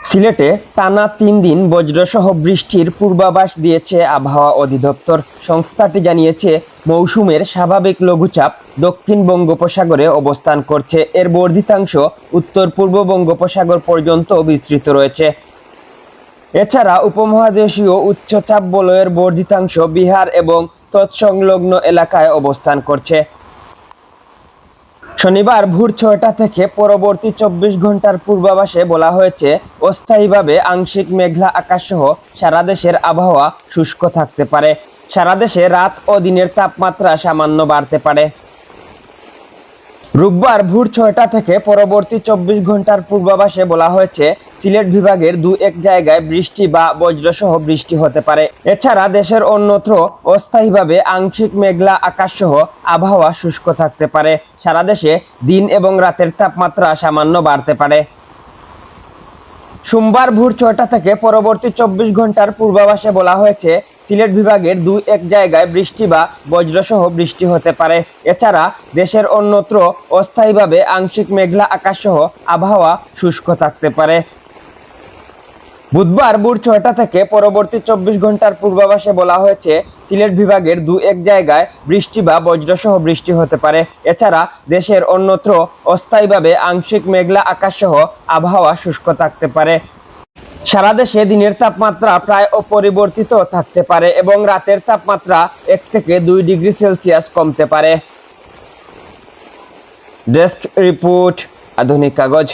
সিলেটে টানা ৩ দিন বজ্রসহ বৃষ্টির পূর্বাভাস দিয়েছে আবহাওয়া অধিদপ্তর। সংস্থাটি জানিয়েছে, মৌসুমের স্বাভাবিক লঘুচাপ দক্ষিণ বঙ্গোপসাগরে অবস্থান করছে। এর বর্ধিতাংশ উত্তর পূর্ব বঙ্গোপসাগর পর্যন্ত বিস্তৃত রয়েছে। এছাড়া উপমহাদেশীয় উচ্চচাপ বলয়ের বর্ধিতাংশ বিহার এবং তৎসংলগ্ন এলাকায় অবস্থান করছে। শনিবার ভোর ৬টা থেকে পরবর্তী ২৪ ঘন্টার পূর্বাভাসে বলা হয়েছে, অস্থায়ীভাবে আংশিক মেঘলা আকাশসহ সারা দেশের আবহাওয়া শুষ্ক থাকতে পারে। সারা দেশে রাত ও দিনের তাপমাত্রা সামান্য বাড়তে পারে। রোববার ভোর ৬টা থেকে পরবর্তী ২৪ ঘন্টার পূর্বাভাসে বলা হয়েছে, সিলেট বিভাগের দু-এক জায়গায় বৃষ্টি বা বজ্রসহ বৃষ্টি হতে পারে। এছাড়া দেশের অন্যত্র অস্থায়ীভাবে আংশিক মেঘলা আকাশসহ আবহাওয়া শুষ্ক থাকতে পারে। সারা দেশে দিন এবং রাতের তাপমাত্রা সামান্য বাড়তে পারে। সোমবার ভোর ৬টা থেকে পরবর্তী ২৪ ঘন্টার পূর্বাভাসে বলা হয়েছে, সিলেট বিভাগের দু-এক জায়গায় বৃষ্টি বা বজ্রসহ বৃষ্টি হতে পারে। এছাড়া দেশের অন্যত্র অস্থায়ীভাবে আংশিক মেঘলা আকাশসহ আবহাওয়া শুষ্ক থাকতে পারে। বুধবার ভোর ৬টা থেকে পরবর্তী ২৪ ঘন্টার পূর্বাভাসে বলা হয়েছে, সিলেট বিভাগের দু-এক জায়গায় বৃষ্টি বা বজ্রসহ বৃষ্টি হতে পারে। এছাড়া দেশের অন্যত্র অস্থায়ীভাবে আংশিক মেঘলা আকাশসহ আবহাওয়া শুষ্ক থাকতে পারে। সারা দেশে দিনের তাপমাত্রা প্রায় অপরিবর্তিত থাকতে পারে এবং রাতের তাপমাত্রা ১ থেকে ২ ডিগ্রি সেলসিয়াস কমতে পারে। ডেস্ক রিপোর্ট, আধুনিক কাগজ।